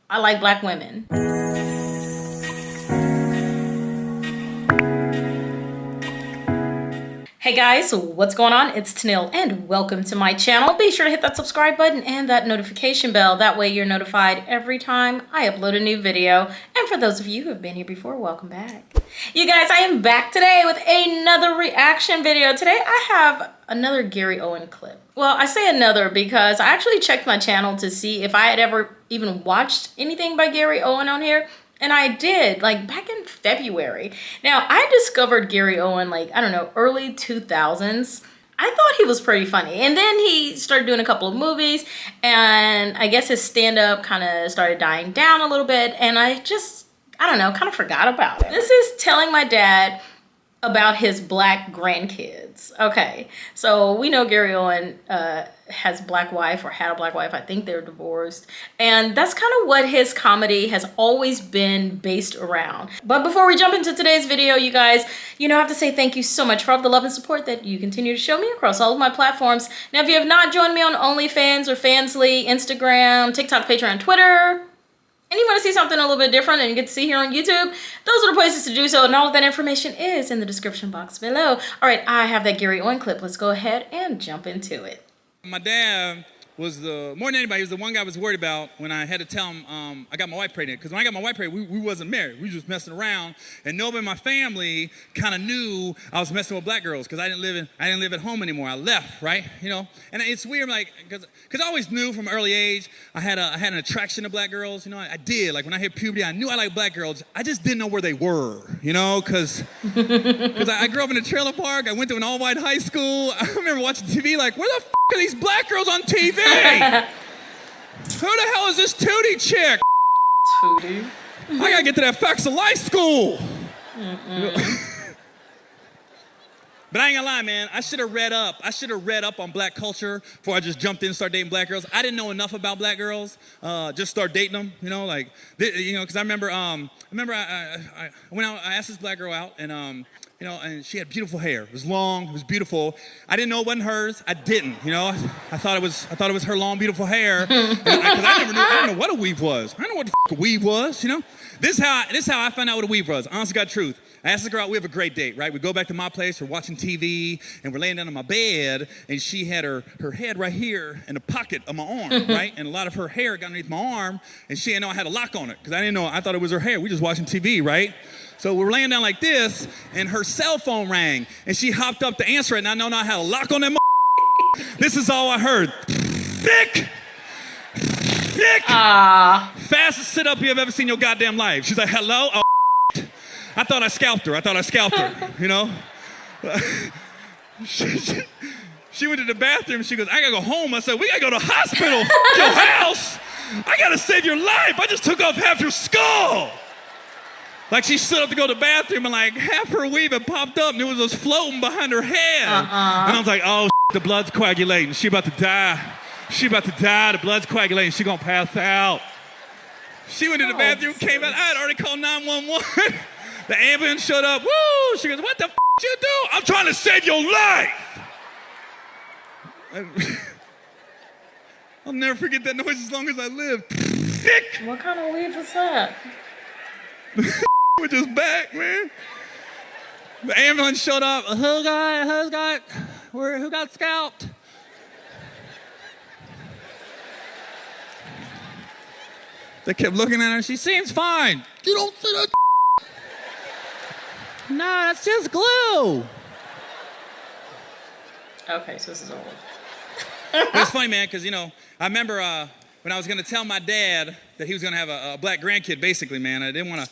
I like black women. Hey guys, what's going on? It's Tennille and welcome to my channel. Be sure to hit that subscribe button and that notification bell. That way you're notified every time I upload a new video. And for those of you who have been here before, welcome back. You guys, I am back today with another reaction video. Today I have another Gary Owen clip. Well, I say another because I actually checked my channel to see if I had ever even watched anything by Gary Owen on here. And I did, like back in February. Now, I discovered Gary Owen, like, I don't know, early 2000s. I thought he was pretty funny. And then he started doing a couple of movies. And I guess his stand-up kind of started dying down a little bit. And I don't know, kind of forgot about it. This is telling my dad about his black grandkids. Okay, so we know Gary Owen has a black wife, or had a black wife. I think they're divorced. And that's kind of what his comedy has always been based around. But before we jump into today's video, you guys, I have to say thank you so much for all the love and support that you continue to show me across all of my platforms. Now, if you have not joined me on OnlyFans or Fansly, Instagram, TikTok, Patreon, Twitter, and you want to see something a little bit different and you get to see here on YouTube, those are the places to do so, and all of that information is in the description box below. All right, I have that Gary Owen clip. Let's go ahead and jump into it. My dad was more than anybody, he was the one guy I was worried about when I had to tell him I got my wife pregnant. Because when I got my wife pregnant, we wasn't married. We were just messing around. And nobody in my family kind of knew I was messing with black girls because I didn't live at home anymore. I left, right? And it's weird, like, because I always knew from an early age I had an attraction to black girls. I did. Like when I hit puberty, I knew I liked black girls. I just didn't know where they were, because I grew up in a trailer park. I went to an all-white high school. I remember watching TV like, where the f are these black girls on TV? Who the hell is this Tootie chick? Tootie? I gotta get to that Facts of Life school. But I ain't gonna lie, man. I should have read up. I should have read up on black culture before I just jumped in and started dating black girls. I didn't know enough about black girls. Just start dating them, because I remember, I went out. I asked this black girl out, and and she had beautiful hair. It was long. It was beautiful. I didn't know it wasn't hers. I didn't. I thought it was her long, beautiful hair. Because I never knew. I didn't know what a weave was. I didn't know what the f a weave was. This is how I found out what a weave was. Honest to God, truth. I asked the girl out, we have a great date, right? We go back to my place, we're watching TV, and we're laying down on my bed, and she had her head right here in the pocket of my arm, right? And a lot of her hair got underneath my arm, and she didn't know I had a lock on it, because I didn't know, I thought it was her hair. We just watching TV, right? So we're laying down like this, and her cell phone rang, and she hopped up to answer it, and I know I had a lock on that This is all I heard. Thick! Fastest sit-up you have ever seen in your goddamn life. She's like, hello? Oh, I thought I scalped her. She went to the bathroom. She goes, I gotta go home. I said, we gotta go to the hospital. Your house. I gotta save your life. I just took off half your skull. Like she stood up to go to the bathroom and like half her weave had popped up and it was just floating behind her head. And I was like, oh, the blood's coagulating. She about to die. The blood's coagulating. She gonna pass out. She went to the bathroom, came out. I had already called 911. The ambulance showed up. Woo! She goes, what the f you do? I'm trying to save your life. I'll never forget that noise as long as I live. Sick. What kind of weave was that? We're just back, man. The ambulance showed up. Who got scalped? They kept looking at her. She seems fine. You don't see that. No, that's just glue. Okay, so this is old. But it's funny, man, because, I remember when I was going to tell my dad that he was going to have a black grandkid, basically, man, I didn't want to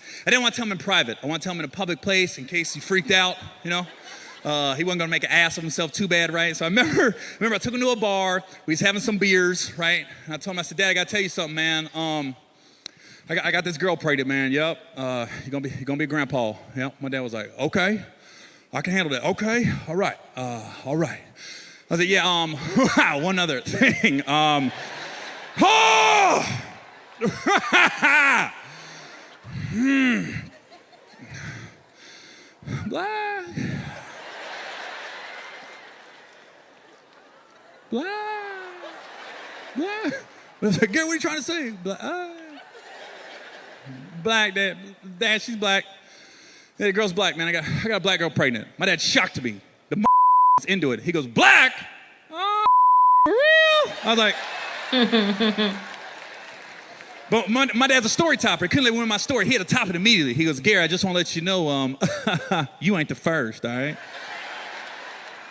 tell him in private. I want to tell him in a public place in case he freaked out, He wasn't going to make an ass of himself too bad, right? So I remember I took him to a bar. We was having some beers, right? And I told him, I said, Dad, I got to tell you something, man. I got this girl pregnant, man. Yep. You're gonna be a grandpa. Yep. My dad was like, okay, I can handle that. Okay. All right. All right. I was like, yeah. One other thing. Black. Black. Black. I was like, Gary, what are you trying to say? Black. Black, dad, she's black. Yeah, the girl's black, man. I got a black girl pregnant. My dad shocked me. The was into it. He goes, black? Oh, for real? I was like, but my dad's a story topper. He couldn't let me win my story. He had to top it immediately. He goes, Gary, I just want to let you know, you ain't the first, all right?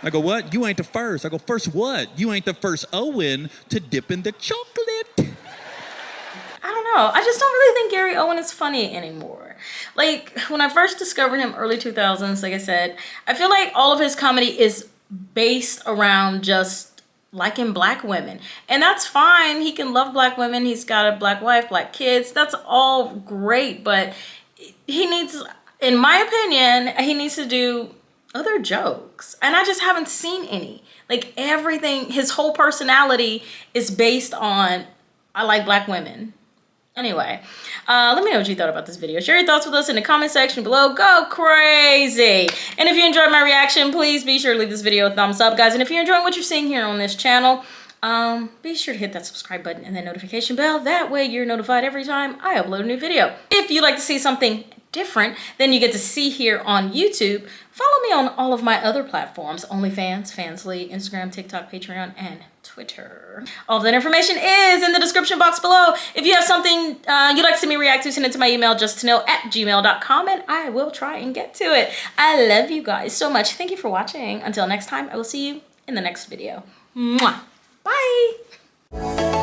I go, what? You ain't the first. I go, first what? You ain't the first Owen to dip in the chocolate. I don't know. I just don't really think Gary Owen is funny anymore. Like, when I first discovered him early 2000s, like I said, I feel like all of his comedy is based around just liking black women. And that's fine. He can love black women. He's got a black wife, black kids. That's all great. But he needs, in my opinion, he needs to do other jokes. And I just haven't seen any. Like, everything, his whole personality is based on, I like black women. Anyway, let me know what you thought about this video. Share your thoughts with us in the comment section below. Go crazy! And if you enjoyed my reaction, please be sure to leave this video a thumbs up, guys. And if you're enjoying what you're seeing here on this channel, be sure to hit that subscribe button and that notification bell. That way you're notified every time I upload a new video. If you'd like to see something different than you get to see here on YouTube, follow me on all of my other platforms: OnlyFans, Fansly, Instagram, TikTok, Patreon, and Twitter. All of that information is in the description box below. If you have something you'd like to see me react to, send it to my email, justtennille@gmail.com, and I will try and get to it. I love you guys so much. Thank you for watching. Until next time, I will see you in the next video. Mwah. Bye.